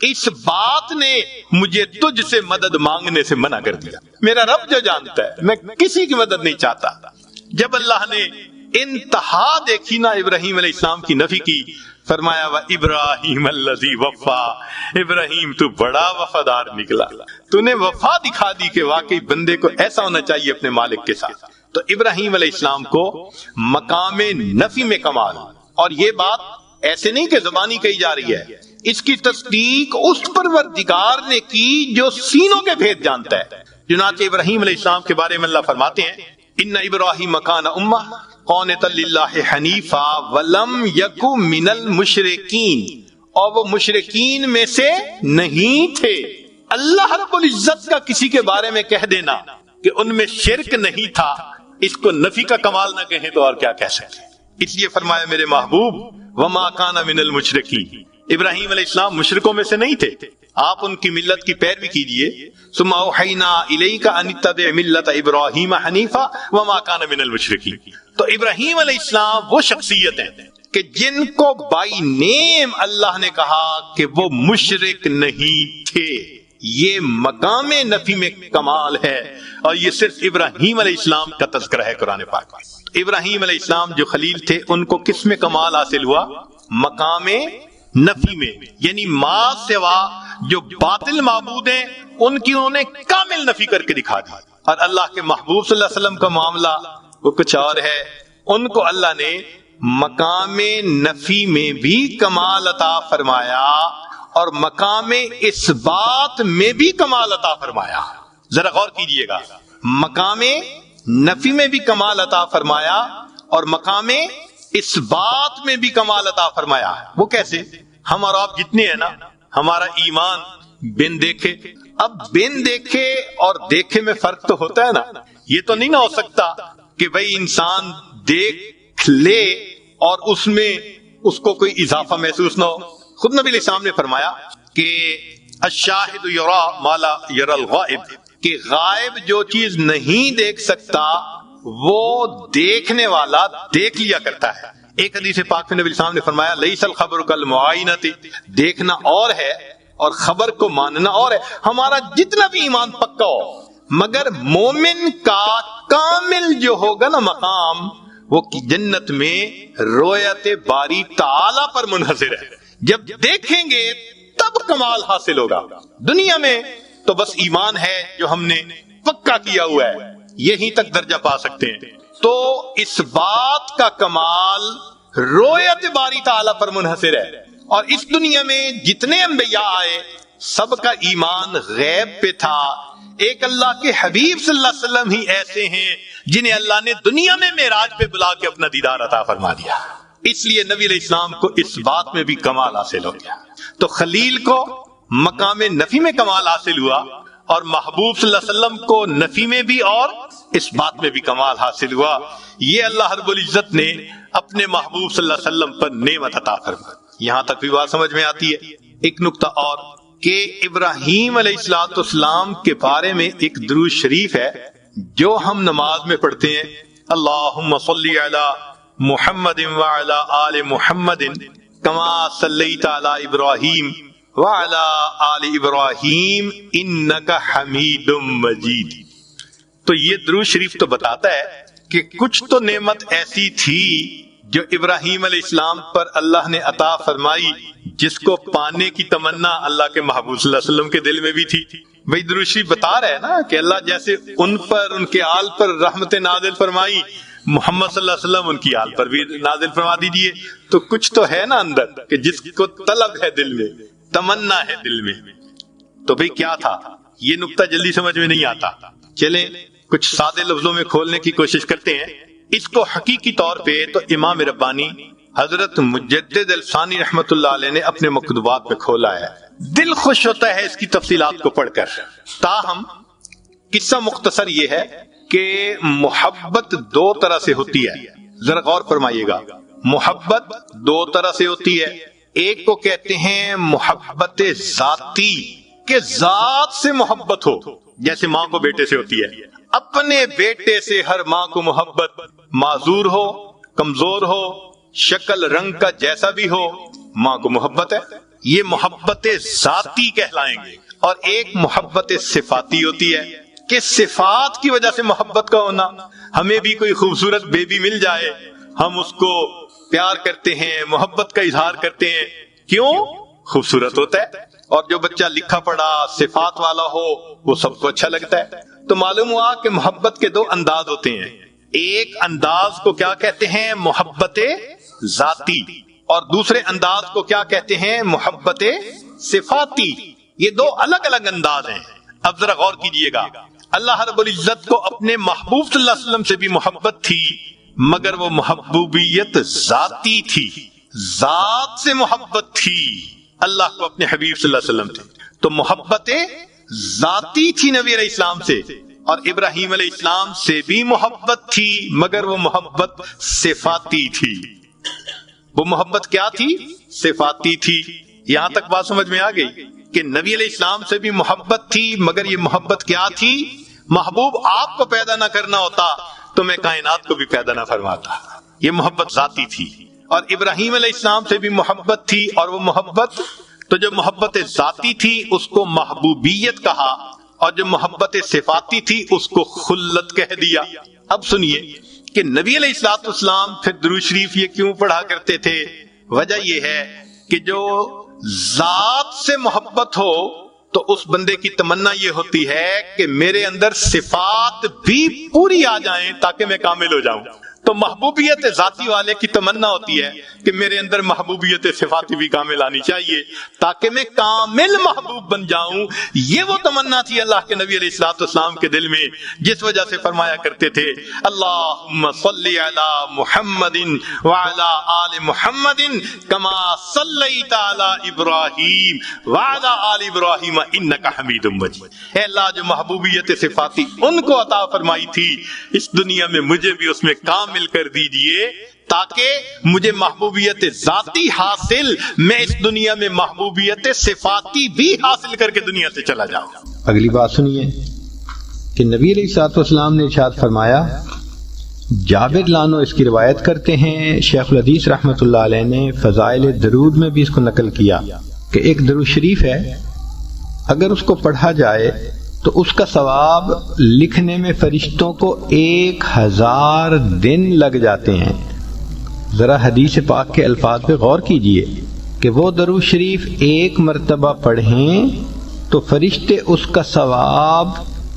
اس بات نے مجھے تجھ سے مدد مانگنے سے منع کر دیا۔ میرا رب جو جانتا ہے میں کسی کی مدد نہیں چاہتا۔ جب اللہ نے انتہا دیکھی نا ابراہیم علیہ السلام کی نفی کی، فرمایا وَإِبْرَاهِيمَ الَّذِي وَفَّى، ابراہیم تو بڑا وفادار نکلا، تو نے وفا دکھا دی کہ واقعی بندے کو ایسا ہونا چاہیے اپنے مالک کے ساتھ۔ تو ابراہیم علیہ السلام کو مقام نفی میں کمال، اور یہ بات ایسے نہیں کہ زبانی کہی جا رہی ہے، اس کی تصدیق اس پروردگار نے کی جو سینوں کے بھید جانتا ہے۔ چنانچہ ابراہیم علیہ السلام کے بارے میں اللہ فرماتے ہیں ان ابراہیم کان امہ قانتا للہ حنیفا ولم یک من المشرکین، اور وہ مشرکین میں سے نہیں تھے۔ اللہ رب العزت کا کسی کے بارے میں کہہ دینا کہ ان میں شرک نہیں تھا، اس کو نفی کا کمال نہ کہیں تو اور کیا کہہ سکتے۔ اس لیے فرمایا میرے محبوب وما کان من المشرکین، ابراہیم علیہ السلام مشرکوں میں سے نہیں تھے، آپ ان کی ملت کی پیروی کیجئے۔ ثم اوحینا الیک ان اتبع ملت ابراہیم حنیفا وما کان من المشرکین۔ تو ابراہیم علیہ السلام وہ شخصیت ہیں کہ جن کو بائی نیم اللہ نے کہا کہ وہ مشرک نہیں تھے۔ یہ مقام نفی میں کمال ہے، اور یہ صرف ابراہیم علیہ السلام کا تذکرہ ہے قرآن پاک میں۔ ابراہیم علیہ السلام جو خلیل تھے ان کو کس میں کمال حاصل ہوا؟ مقام نفی میں، یعنی ماں سوا جو باطل معبود ہیں ان کی انہوں نے کامل نفی کر کے دکھا دی۔ اور اللہ کے محبوب صلی اللہ علیہ وسلم کا معاملہ وہ کچھ اور ہے، ان کو اللہ نے مقام نفی میں بھی کمال عطا فرمایا اور مقام اثبات میں بھی کمال عطا فرمایا۔ ذرا غور کیجئے گا، مقام نفی میں بھی کمال عطا فرمایا اور مقام اثبات میں بھی کمال عطا فرمایا۔ وہ کیسے؟ ہم اور آپ جتنے ہیں نا، ہمارا ایمان بن دیکھے، اب بن دیکھے اور دیکھے میں فرق تو ہوتا ہے نا۔ یہ تو نہیں نہ ہو سکتا کہ بھئی انسان دیکھ لے اور اس میں اس کو کوئی اضافہ محسوس نہ ہو۔ خود نبی علیہ السلام نے فرمایا کہ الشاہد یرا ما لا یرا الغائب، کہ غائب جو چیز نہیں دیکھ سکتا وہ دیکھنے والا دیکھ لیا کرتا ہے۔ ایک حدیث پاک میں نبی علیہ السلام نے فرمایا لیس الخبر کالمعائنۃ، دیکھنا اور ہے اور خبر کو ماننا اور ہے۔ ہمارا جتنا بھی ایمان پکا ہو، مگر مومن کا کامل جو ہوگا نا مقام، وہ جنت میں رویت باری تعالی پر منحصر ہے۔ جب دیکھیں گے تب کمال حاصل ہوگا۔ دنیا میں تو بس ایمان ہے جو ہم نے پکا کیا ہوا ہے، یہیں تک درجہ پا سکتے ہیں۔ تو اس بات کا کمال رویت باری تعالی پر منحصر ہے۔ اور اس دنیا میں جتنے انبیاء آئے سب کا ایمان غیب پہ تھا، ایک اللہ کے حبیب صلی اللہ علیہ وسلم ہی ایسے ہیں جنہیں اللہ نے دنیا میں معراج پہ بلا کے اپنا دیدار عطا فرما دیا. اس لیے نبی علیہ السلام کو اس بات میں بھی کمال حاصل ہو گیا. تو خلیل کو مقام نفی میں کمال حاصل ہوا اور محبوب صلی اللہ علیہ وسلم کو نفی میں بھی اور اس بات میں بھی کمال حاصل ہوا. یہ اللہ رب العزت نے اپنے محبوب صلی اللہ علیہ وسلم پر نعمت عطا فرمائی. یہاں تک بھی بات سمجھ میں آتی ہے. ایک نقطہ اور کہ ابراہیم علیہ السلام کے بارے میں ایک درود شریف ہے جو ہم نماز میں پڑھتے ہیں. اللہم صلی علی محمد وعلی آل محمد کما صلیت علی ابراہیم وعلی آل ابراہیم انک حمید مجید. تو یہ درود شریف تو بتاتا ہے کہ کچھ تو نعمت ایسی تھی جو ابراہیم علیہ السلام پر اللہ نے عطا فرمائی جس کو پانے کی تمنا اللہ کے محبوب صلی اللہ علیہ وسلم کے دل میں بھی تھی. بھائی درود شریف بتا رہے ہیں نا کہ اللہ جیسے ان پر ان کے آل پر رحمت نازل فرمائی، محمد صلی اللہ علیہ وسلم ان کی آل پر بھی نازل فرما دیجیے. تو کچھ تو ہے نا اندر کہ جس کو طلب ہے دل میں، تمنا ہے دل میں. تو بھئی کیا تھا؟ یہ نقطہ جلدی سمجھ میں نہیں آتا. چلیں کچھ سادے لفظوں میں کھولنے کی کوشش کرتے ہیں. اس کو حقیقی طور پہ تو امام ربانی حضرت مجدد الثانی رحمت اللہ علیہ نے اپنے مکتوبات پہ کھولا ہے. دل خوش ہوتا ہے اس کی تفصیلات کو پڑھ کر. تاہم قصہ مختصر یہ ہے کہ محبت دو طرح سے ہوتی ہے. ذرا غور فرمائیے گا. محبت دو طرح سے ہوتی ہے. ایک کو کہتے ہیں محبت ذاتی، کہ ذات سے محبت ہو، جیسے ماں کو بیٹے سے ہوتی ہے. اپنے بیٹے سے ہر ماں کو محبت، معذور ہو، کمزور ہو، شکل رنگ کا جیسا بھی ہو، ماں کو محبت ہے. یہ محبت ذاتی کہلائیں گے. اور ایک محبت صفاتی ہوتی ہے کہ صفات کی وجہ سے محبت کا ہونا. ہمیں بھی کوئی خوبصورت بیبی مل جائے، ہم اس کو پیار کرتے ہیں، محبت کا اظہار کرتے ہیں. کیوں؟ خوبصورت ہوتا ہے. اور جو بچہ لکھا پڑھا صفات والا ہو وہ سب کو اچھا لگتا ہے. تو معلوم ہوا کہ محبت کے دو انداز ہوتے ہیں. ایک انداز کو کیا کہتے ہیں؟ محبت ذاتی. اور دوسرے انداز کو کیا کہتے ہیں؟ محبت صفاتی. یہ دو الگ الگ انداز ہیں. اب ذرا غور کیجئے گا. اللہ رب العزت کو اپنے محبوب صلی اللہ علیہ وسلم سے بھی محبت تھی، مگر وہ محبوبیت ذاتی تھی، ذات سے محبت تھی. اللہ کو اپنے حبیب صلی اللہ علیہ وسلم تھے تو محبت ذاتی تھی نبی علیہ السلام سے. اور ابراہیم علیہ السلام سے بھی محبت تھی، مگر وہ محبت صفاتی تھی. وہ محبت کیا تھی؟ صفاتی تھی. یہاں تک بات سمجھ میں آ گئی کہ نبی علیہ السلام سے بھی محبت تھی، مگر یہ محبت کیا تھی؟ محبوب آپ کو پیدا نہ کرنا ہوتا تو میں کائنات کو بھی پیدا نہ فرماتا. یہ محبت ذاتی تھی. اور ابراہیم علیہ السلام سے بھی محبت تھی، اور وہ محبت تو جو محبت ذاتی تھی اس کو محبوبیت کہا، اور جو محبت صفاتی تھی اس کو خلت کہہ دیا. اب سنیے کہ نبی علیہ الصلوۃ والسلام پھر درود شریف یہ کیوں پڑھا کرتے تھے؟ وجہ یہ ہے کہ جو ذات سے محبت ہو تو اس بندے کی تمنا یہ ہوتی ہے کہ میرے اندر صفات بھی پوری آ جائیں تاکہ میں کامل ہو جاؤں. تو محبوبیت ذاتی والے کی تمنا ہوتی ہے کہ میرے اندر محبوبیت صفاتی بھی کامل آنی چاہیے تاکہ میں کامل محبوب بن جاؤں. یہ وہ تمنا تھی اللہ کے نبی علیہ الصلوۃ والسلام کے دل میں، جس وجہ سے فرمایا کرتے تھے اللہم صلی علی محمد وعلی آل محمد کما صلیت علی ابراہیم وعلی آل ابراہیم انک حمید مجید. اے اللہ جو محبوبیت صفاتی ان کو عطا فرمائی تھی، اس دنیا میں مجھے بھی اس میں کامل کر دیجئے تاکہ مجھے محبوبیت ذاتی حاصل، میں اس دنیا میں محبوبیت صفاتی بھی حاصل کر کے دنیا سے چلا جاؤں. اگلی بات سنیے کہ نبی علیہ الصلوۃ والسلام نے ارشاد فرمایا، جابر لانو اس کی روایت کرتے ہیں، شیخ الحدیث رحمۃ اللہ علیہ نے فضائل درود میں بھی اس کو نقل کیا کہ ایک درود شریف ہے، اگر اس کو پڑھا جائے تو اس کا ثواب لکھنے میں فرشتوں کو 1000 دن لگ جاتے ہیں. ذرا حدیث پاک کے الفاظ پہ غور کیجئے کہ وہ درود شریف ایک مرتبہ پڑھیں تو فرشتے اس کا ثواب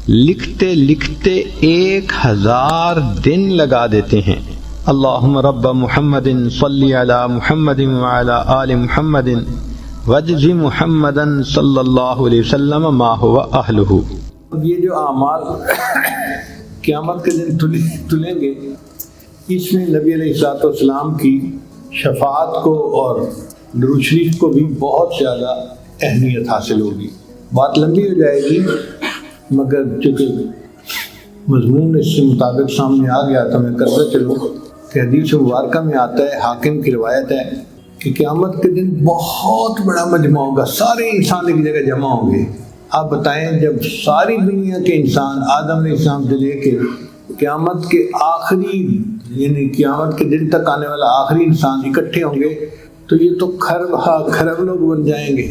لکھتے لکھتے 1000 دن لگا دیتے ہیں. اللہم رب محمد صلی علی محمد وعلی آل محمد وجز محمدن صلی اللہ علیہ وسلم ما هو اہلہ. اب یہ جو اعمال قیامت کے دن تلیں گے، اس میں نبی علیہ الصلوۃ والسلام کی شفاعت کو اور درود شریف کو بھی بہت زیادہ اہمیت حاصل ہوگی۔ بات لمبی ہو جائے گی، مگر چونکہ مضمون اس کے مطابق سامنے آ گیا تو میں کرتا چلوں کہ حدیث مبارکہ میں آتا ہے، حاکم کی روایت ہے کہ قیامت کے دن بہت بڑا مجمع ہوگا، سارے انسان ایک جگہ جمع ہوں گے۔ آپ بتائیں، جب ساری دنیا کے انسان آدم علیہ السلام سے لے کے قیامت کے آخری یعنی قیامت کے دن تک آنے والا آخری انسان اکٹھے ہوں گے تو یہ تو خرب لوگ بن جائیں گے۔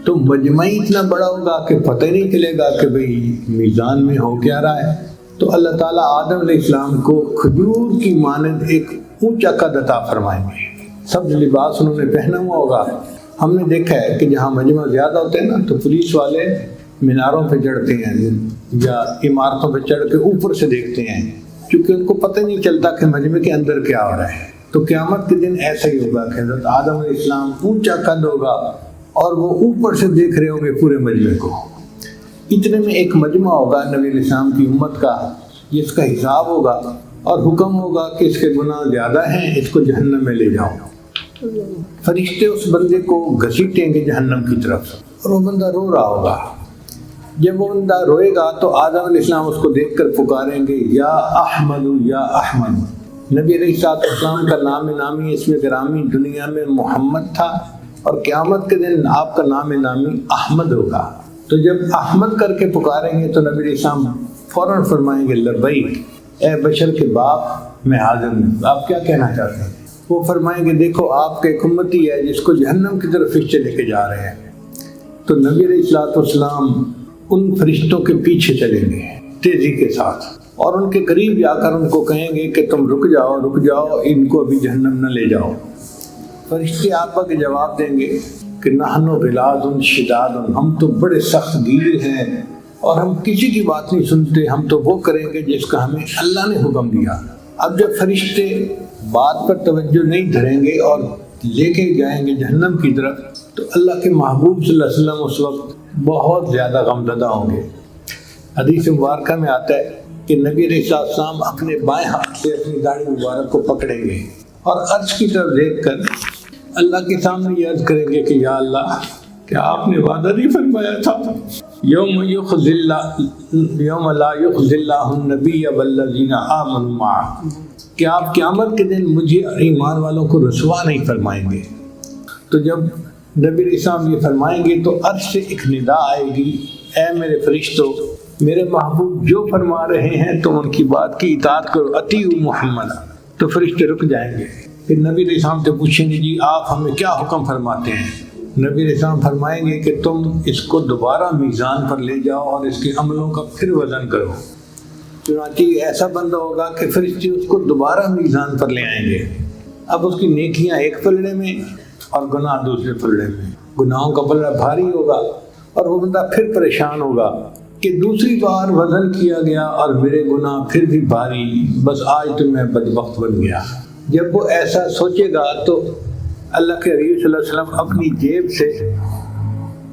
تو مجمع ہی اتنا بڑا ہوگا کہ پتہ ہی نہیں چلے گا کہ بھئی میزان میں ہو کیا رہا ہے۔ تو اللہ تعالیٰ آدم علیہ السلام کو کھجور کی مانند ایک اونچا قد عطا فرمائیں گے، سبز لباس انہوں نے پہنا ہوا ہوگا۔ ہم نے دیکھا ہے کہ جہاں مجمع زیادہ ہوتے ہیں نا تو پولیس والے میناروں پہ چڑھتے ہیں یا عمارتوں پہ چڑھ کے اوپر سے دیکھتے ہیں، کیونکہ ان کو پتہ نہیں چلتا کہ مجمع کے اندر کیا ہو رہا ہے۔ تو قیامت کے دن ایسا ہی ہوگا کہ حضرت آدم علیہ السلام اونچا قد ہوگا اور وہ اوپر سے دیکھ رہے ہوں گے پورے مجمع کو۔ اتنے میں ایک مجمع ہوگا نبی علیہ السلام کی امت کا، جس کا حساب ہوگا اور حکم ہوگا کہ اس کے گناہ زیادہ ہیں، اس کو جہنم میں لے جاؤ۔ فرشتے اس بندے کو گھسیٹیں گے جہنم کی طرف اور وہ بندہ رو رہا ہوگا۔ جب وہ بندہ روئے گا تو آدم علیہ السلام اس کو دیکھ کر پکاریں گے، یا احمد یا احمد۔ نبی علیہ السلام کا نام نامی اس میں گرامی دنیا میں محمد تھا، اور قیامت کے دن آپ کا نام نامی احمد ہوگا۔ تو جب احمد کر کے پکاریں گے تو نبی علیہ السلام فوراً فرمائیں گے، لبیک اے بشر کے باپ، میں حاضر ہوں، آپ کیا کہنا چاہتے ہیں؟ وہ فرمائیں گے، دیکھو آپ کا ایک امتی ہے جس کو جہنم کی طرف فرشتے لے کے جا رہے ہیں۔ تو نبی علیہ الصلوۃ والسلام ان فرشتوں کے پیچھے چلیں گے تیزی کے ساتھ، اور ان کے قریب جا کر ان کو کہیں گے کہ تم رک جاؤ، ان کو ابھی جہنم نہ لے جاؤ۔ فرشتے آپا کے جواب دیں گے کہ نحن غلاظ شداد، ہم تو بڑے سخت گیر ہیں اور ہم کسی کی بات نہیں سنتے، ہم تو وہ کریں گے جس کا ہمیں اللہ نے حکم دیا۔ اب جب فرشتے بات پر توجہ نہیں دھریں گے اور لے کے جائیں گے جہنم کی طرف، تو اللہ کے محبوب صلی اللہ علیہ وسلم اس وقت بہت زیادہ غمزدہ ہوں گے۔ حدیث مبارکہ میں آتا ہے کہ نبی علیہ السلام اپنے بائیں ہاتھ سے اپنی داڑھی مبارک کو پکڑیں گے اور عرش کی طرف دیکھ کر اللہ کے سامنے یہ عرض کریں گے کہ یا اللہ، کیا آپ نے وعدہ نہیں فرمایا تھا یوم لا یخزی اللہ النبی والذین آمنوا معہ، کہ آپ قیامت کے دن مجھے ایمان والوں کو رسوا نہیں فرمائیں گے؟ تو جب نبی علیہ السلام یہ فرمائیں گے تو عرش سے ایک ندا آئے گی، اے میرے فرشتوں، میرے محبوب جو فرما رہے ہیں تم ان کی بات کی اطاعت کرو، اطیعوا محمد۔ تو فرشتے رک جائیں گے، پھر نبی علیہ السلام سے پوچھیں گے، جی آپ ہمیں کیا حکم فرماتے ہیں؟ نبی علیہ السلام فرمائیں گے کہ تم اس کو دوبارہ میزان پر لے جاؤ اور اس کے عملوں کا پھر وزن کرو۔ چنانچہ ایسا بندہ ہوگا کہ فرشتے اس کو دوبارہ میزان پر لے آئیں گے۔ اب اس کی نیکیاں ایک پلڑے میں اور گناہ دوسرے پلڑے میں، گناہوں کا پلڑا بھاری ہوگا اور وہ بندہ پھر پریشان ہوگا کہ دوسری بار وزن کیا گیا اور میرے گناہ پھر بھی بھاری، بس آج تو میں بدبخت بن گیا۔ جب وہ ایسا سوچے گا تو اللہ کے حبیب صلی اللہ علیہ وسلم اپنی جیب سے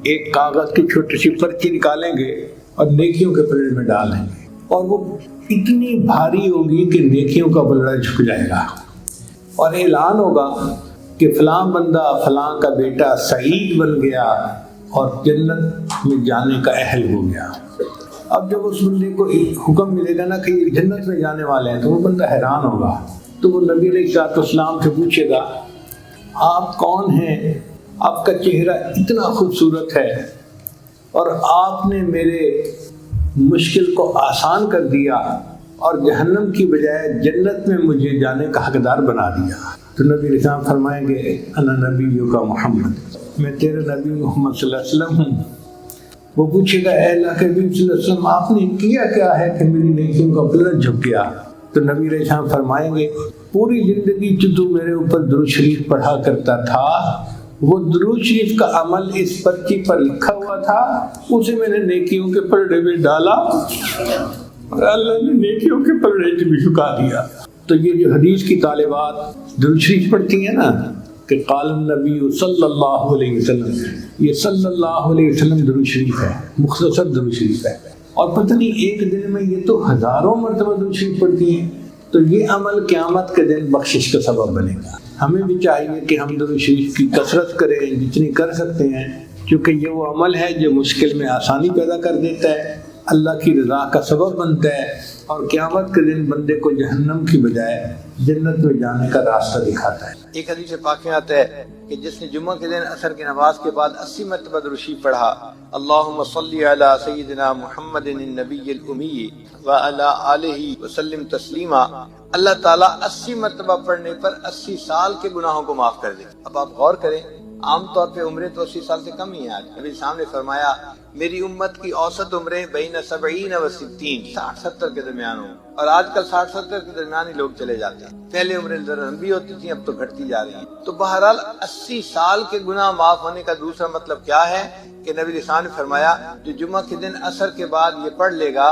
ایک کاغذ کی چھوٹی سی پرچی نکالیں گے اور نیکیوں کے پلڑے میں ڈال دیں گے، اور وہ اتنی بھاری ہوگی کہ نیکیوں کا پلڑا جھک جائے گا، اور اعلان ہوگا کہ فلاں بندہ فلاں کا بیٹا سعید بن گیا اور جنت میں جانے کا اہل ہو گیا۔ اب جب اس بندے کو حکم ملے گا نا کہ یہ جنت میں جانے والے ہیں تو وہ بندہ حیران ہوگا۔ تو وہ نبی علیہ السلام سے پوچھے گا، آپ کون ہیں؟ آپ کا چہرہ اتنا خوبصورت ہے اور آپ نے میرے مشکل کو آسان کر دیا اور جہنم کی بجائے جنت میں مجھے جانے کا حقدار بنا دیا۔ تو نبی علیہ السلام فرمائیں گے، انا نبیک محمد، میں تیرے نبی محمد صلی اللہ علیہ وسلم ہوں۔ وہ پوچھے گا، اے اللہ کے نبی صلی اللہ علیہ وسلم، آپ نے کیا کیا ہے کہ میری نیکیوں کا پلڑا جھک گیا؟ تو نبی علیہ السلام فرمائیں گے، پوری زندگی جو تو میرے اوپر درود شریف پڑھا کرتا تھا، وہ درود شریف کا عمل اس پرچی پر لکھا ہوا تھا، اسے میں نے نیکیوں کے پلڑے میں ڈالا اور اللہ نے نیکیوں کے پلڑے بھی جھکا دیا۔ تو یہ جو حدیث کی طالبات درود شریف پڑھتی ہیں نا کہ قال النبی صلی اللہ علیہ وسلم، یہ صلی اللہ علیہ وسلم درود شریف ہے، مختصر درود شریف ہے۔ اور پتہ نہیں ایک دن میں یہ تو ہزاروں مرتبہ درود شریف پڑھتی ہیں، تو یہ عمل قیامت کے دن بخشش کا سبب بنے گا۔ ہمیں بھی چاہیے کہ ہم درود شریف کی کثرت کریں جتنی کر سکتے ہیں، کیونکہ یہ وہ عمل ہے جو مشکل میں آسانی پیدا کر دیتا ہے، اللہ کی رضا کا سبب بنتا ہے، اور قیامت کے دن بندے کو جہنم کی بجائے جنت میں جانے کا راستہ دکھاتا ہے۔ ایک حدیث پاک میں آتا ہے کہ جس نے جمعہ کے دن عصر کی نماز کے بعد 80 مرتبہ درود شریف پڑھا، اللہم صلی علی سیدنا محمد النبی الامی وعلی آلہ وسلم تسلیما، اللہ تعالیٰ 80 مرتبہ پڑھنے پر 80 سال کے گناہوں کو معاف کر دے۔ اب آپ غور کریں، عام طور پہ عمریں تو 80 سال سے کم ہی ہیں۔ آج نبی صاحب نے فرمایا میری امت کی اوسط عمریں بین 70 و 60، 60-70 کے درمیان ہوں، اور آج کل 60-70 کے درمیان ہی لوگ چلے جاتے ہیں۔ پہلے عمریں ذرا لمبی ہوتی تھیں، اب تو گھٹتی جا رہی ہیں۔ تو بہرحال 80 سال کے گناہ معاف ہونے کا دوسرا مطلب کیا ہے کہ نبی علیہ السلام نے فرمایا جو جمعہ کے دن عصر کے بعد یہ پڑھ لے گا،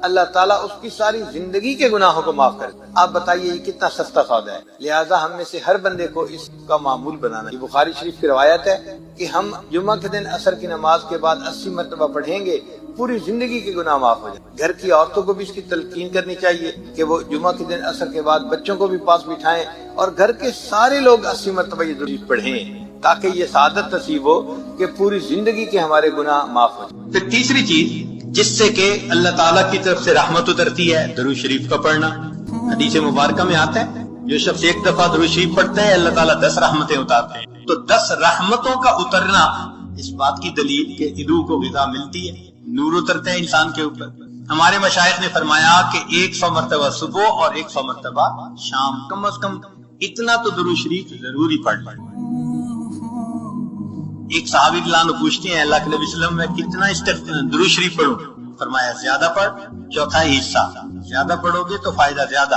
اللہ تعالیٰ اس کی ساری زندگی کے گناہوں کو معاف کر دے۔ آپ بتائیے یہ کتنا سستا سودا ہے۔ لہٰذا ہم میں سے ہر بندے کو اس کا معمول بنانا ہے۔ یہ بخاری شریف کی روایت ہے کہ ہم جمعہ کے دن عصر کی نماز کے بعد 80 مرتبہ پڑھیں گے، پوری زندگی کے گناہ معاف ہو جائیں۔ گھر کی عورتوں کو بھی اس کی تلقین کرنی چاہیے کہ وہ جمعہ کے دن عصر کے بعد بچوں کو بھی پاس بٹھائیں، اور گھر کے سارے لوگ 80 مرتبہ یہ درود پڑھیں، تاکہ یہ سعادت نصیب ہو کہ پوری زندگی کے ہمارے گناہ معاف ہو جائیں۔ پھر تیسری چیز جس سے کہ اللہ تعالیٰ کی طرف سے رحمت اترتی ہے، درود شریف کا پڑھنا۔ حدیث مبارکہ میں آتا ہے جو شخص ایک دفعہ درود شریف پڑھتا ہے اللہ تعالیٰ 10 رحمتیں اتارتے ہیں۔ تو 10 رحمتوں کا اترنا اس بات کی دلیل کہ روح کو غذا ملتی ہے، نور اترتا ہے انسان کے اوپر۔ ہمارے مشائخ نے فرمایا کہ 100 مرتبہ صبح اور 100 مرتبہ شام، کم از کم اتنا تو درود شریف ضروری پڑھ لیں۔ ایک صحابی رضی اللہ عنہ پوچھتے ہیں اللہ کے نبی صلی اللہ علیہ وسلم میں کتنا درود شریف پڑھوں؟ فرمایا زیادہ پڑھ، چوتھائی حصہ، زیادہ پڑھو گے تو فائدہ زیادہ۔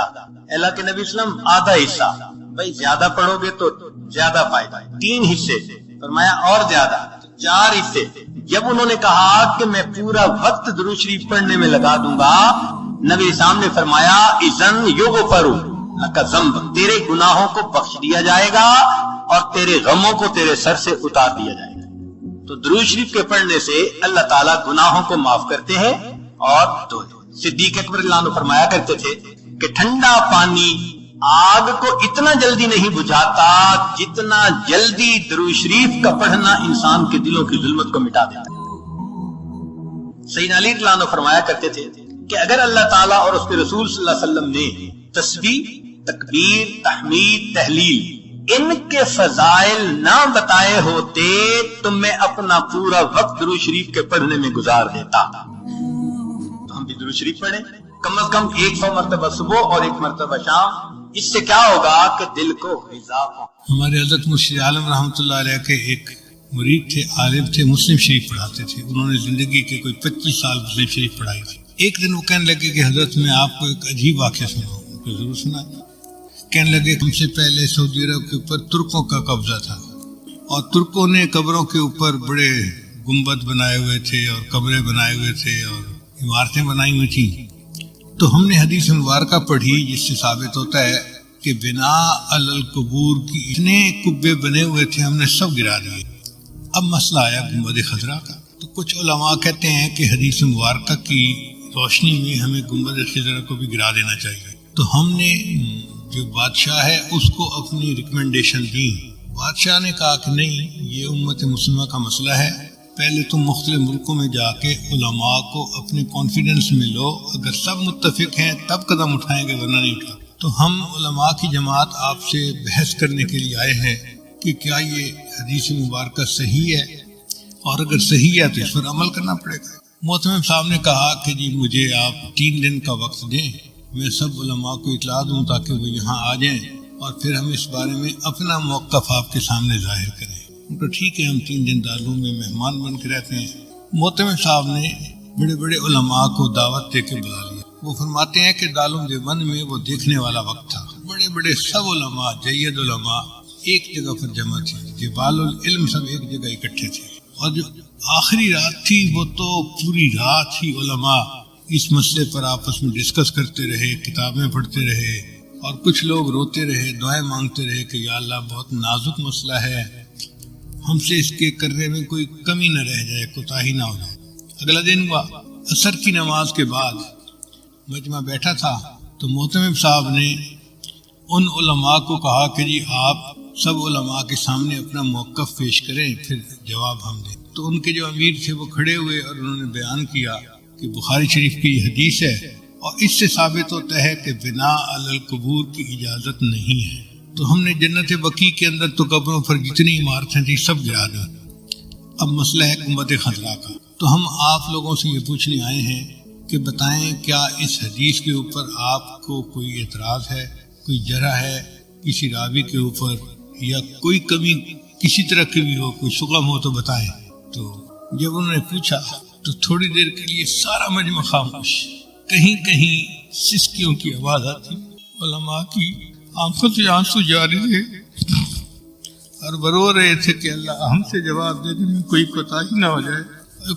اللہ کے نبی صلی اللہ علیہ وسلم آدھا حصہ، بھائی زیادہ پڑھو گے تو زیادہ فائدہ۔ 3 حصے، فرمایا اور زیادہ، 4 حصے۔ جب انہوں نے کہا کہ میں پورا وقت درود شریف پڑھنے میں لگا دوں گا، نبی صاحب نے فرمایا اذن یغفر لک ذنب، تیرے گناہوں کو بخش دیا جائے گا اور تیرے غموں کو تیرے سر سے اتار دیا جائے گا۔ تو درود شریف کے پڑھنے سے اللہ تعالیٰ گناہوں کو معاف کرتے ہیں اور دھو دے۔ صدیق اکبر رضی اللہ عنہ فرمایا کرتے تھے کہ ٹھنڈا پانی آگ کو اتنا جلدی نہیں بجھاتا جتنا جلدی درود شریف کا پڑھنا انسان کے دلوں کی ظلمت کو مٹا دیتا ہے۔ سیدنا علی رضی اللہ عنہ فرمایا کرتے تھے کہ اگر اللہ تعالیٰ اور اس کے رسول صلی اللہ علیہ وسلم نے تسبیح، تکبیر، تحمید، تحلیل ان کے فضائل نہ بتائے ہوتے تو میں اپنا پورا وقت درود شریف کے پڑھنے میں گزار دیتا۔ تو ہم بھی درود شریف پڑھیں، کم از کم 100 مرتبہ صبح اور 1 مرتبہ شام۔ اس سے کیا ہوگا کہ دل کو غذا ہو۔ ہمارے حضرت مرشد عالم رحمۃ اللہ علیہ کے ایک مرید تھے، عالم تھے، مسلم شریف پڑھاتے تھے۔ انہوں نے زندگی کے کوئی 25 سال مسلم شریف پڑھائی تھی۔ ایک دن وہ کہنے لگے کہ حضرت میں آپ کو ایک عجیب واقعہ سناؤں، تو ضرور سنا۔ کہنے لگے ہم سے پہلے سعودی عرب کے اوپر ترکوں کا قبضہ تھا، اور ترکوں نے قبروں کے اوپر بڑے گنبد بنائے ہوئے تھے اور قبریں بنائے ہوئے تھے اور عمارتیں بنائی ہوئی تھیں۔ تو ہم نے حدیث مبارکہ پڑھی جس سے ثابت ہوتا ہے کہ بنا القبور کی اتنے کبے بنے ہوئے تھے، ہم نے سب گرا دیے۔ اب مسئلہ آیا گنبد خضرا کا۔ تو کچھ علماء کہتے ہیں کہ حدیث مبارکہ کی روشنی میں ہمیں گنبد خضرا کو بھی گرا دینا چاہیے۔ تو ہم نے جو بادشاہ ہے اس کو اپنی ریکمنڈیشن دی۔ بادشاہ نے کہا کہ نہیں، یہ امت مسلمہ کا مسئلہ ہے، پہلے تم مختلف ملکوں میں جا کے علماء کو اپنے کانفیڈنس میں لو، اگر سب متفق ہیں تب قدم اٹھائیں گے، ورنہ نہیں اٹھا۔ تو ہم علماء کی جماعت آپ سے بحث کرنے کے لیے آئے ہیں کہ کیا یہ حدیث مبارکہ صحیح ہے، اور اگر صحیح ہے تو اس پر عمل کرنا پڑے گا۔ محتمم صاحب نے کہا کہ جی مجھے آپ 3 دن کا وقت دیں، میں سب علماء کو اطلاع دوں تاکہ وہ یہاں آ جائیں، اور پھر ہم اس بارے میں اپنا موقف آپ کے سامنے ظاہر کریں۔ تو ٹھیک ہے، ہم 3 دن دارالعلوم میں مہمان بن کے رہتے ہیں۔ محتمم صاحب نے بڑے بڑے علماء کو دعوت دے کے بلا لیا۔ وہ فرماتے ہیں کہ دارالعلوم دیوبند میں وہ دیکھنے والا وقت تھا، بڑے بڑے سب علماء، جید علماء ایک جگہ پر جمع تھے، جبال العلم سب ایک جگہ اکٹھے تھے۔ اور جو آخری رات تھی وہ تو پوری رات ہی علماء اس مسئلے پر آپس میں ڈسکس کرتے رہے، کتابیں پڑھتے رہے، اور کچھ لوگ روتے رہے، دعائیں مانگتے رہے کہ یا اللہ بہت نازک مسئلہ ہے، ہم سے اس کے کرنے میں کوئی کمی نہ رہ جائے، کوتاہی نہ ہو جائے۔ اگلا دن ہوا، عصر کی نماز کے بعد مجمع بیٹھا تھا تو محتمم صاحب نے ان علماء کو کہا کہ جی آپ سب علماء کے سامنے اپنا موقف پیش کریں پھر جواب ہم دیں. تو ان کے جو امیر تھے وہ کھڑے ہوئے اور انہوں نے بیان کیا کہ بخاری شریف کی یہ حدیث ہے اور اس سے ثابت ہوتا ہے کہ بنا علی القبور کی اجازت نہیں ہے. تو ہم نے جنت بقیع کے اندر تو قبروں پر جتنی عمارتیں تھیں سب گرا دیں. اب مسئلہ ہے گنبد خضرا کا. تو ہم آپ لوگوں سے یہ پوچھنے آئے ہیں کہ بتائیں کیا اس حدیث کے اوپر آپ کو کوئی اعتراض ہے، کوئی جرح ہے کسی راوی کے اوپر، یا کوئی کمی کسی طرح کی بھی ہو، کوئی شغم ہو تو بتائیں. تو جب انہوں نے پوچھا تو تھوڑی دیر کے لیے سارا مجمع خاموش، کہیں کہیں سسکیوں کی آواز آتی، علماء کی آنکھوں سے آنسو جاری تھے اور رو رہے تھے کہ اللہ ہم سے جواب دینے میں کوئی کوتاہی نہ ہو جائے.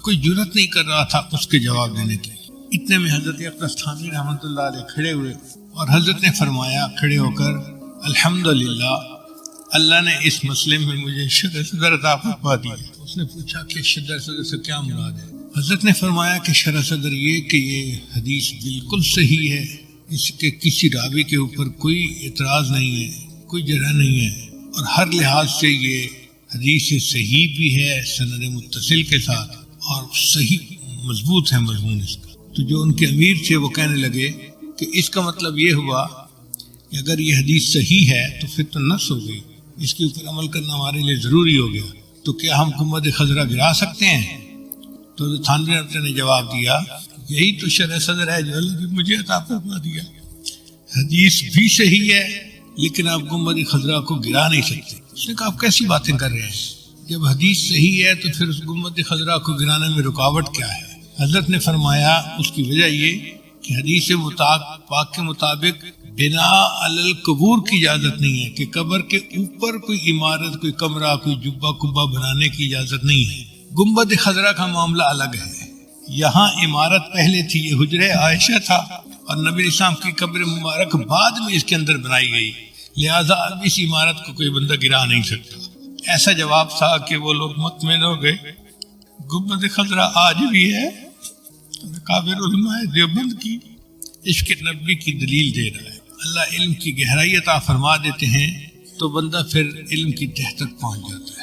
کوئی جرت نہیں کر رہا تھا اس کے جواب دینے کی. اتنے میں حضرت اقدس تھانوی رحمۃ اللہ علیہ کھڑے ہوئے اور حضرت نے فرمایا کھڑے ہو کر، الحمدللہ اللہ نے اس مسئلے میں مجھے شرح صدر عطا فرما دی. اس نے پوچھا کہ شرح صدر سے کیا مراد ہے؟ حضرت نے فرمایا کہ شرح صدر یہ کہ یہ حدیث بالکل صحیح ہے، اس کے کسی راوی کے اوپر کوئی اعتراض نہیں ہے، کوئی جرح نہیں ہے، اور ہر لحاظ سے یہ حدیث صحیح بھی ہے سند متصل کے ساتھ اور صحیح مضبوط ہے مضمون اس کا. تو جو ان کے امیر تھے وہ کہنے لگے کہ اس کا مطلب یہ ہوا کہ اگر یہ حدیث صحیح ہے تو پھر تو نص ہو گئی، اس کے اوپر عمل کرنا ہمارے لیے ضروری ہو گیا. تو کیا ہم گنبد خضرا گرا سکتے ہیں؟ تو تھانوی نے جواب دیا یہی تو شرح صدر ہے جو اللہ نے مجھے عطا فرما دیا. حدیث بھی صحیح ہے لیکن آپ گنبد خضرا کو گرا نہیں سکتے. اس نے کہا آپ کیسی باتیں کر رہے ہیں؟ جب حدیث صحیح ہے تو پھر اس گنبد خضرا کو گرانے میں رکاوٹ کیا ہے؟ حضرت نے فرمایا اس کی وجہ یہ کہ حدیث پاک کے مطابق بنا علی القبور کی اجازت نہیں ہے، کہ قبر کے اوپر کوئی عمارت، کوئی کمرہ، کوئی جبہ کبہ بنانے کی اجازت نہیں ہے. گنبد خضرا کا معاملہ الگ ہے. یہاں عمارت پہلے تھی، یہ حجرہ عائشہ تھا، اور نبی اسلام کی قبر مبارک بعد میں اس کے اندر بنائی گئی، لہذا اب اس عمارت کو کوئی بندہ گرا نہیں سکتا. ایسا جواب تھا کہ وہ لوگ مطمئن ہو گئے. گنبد خضرا آج بھی ہے. کابر علماء دیوبند کی عشق نبی کی دلیل دے رہا ہے. اللہ علم کی گہرائی عطا فرما دیتے ہیں تو بندہ پھر علم کی تہ تک پہنچ جاتا ہے.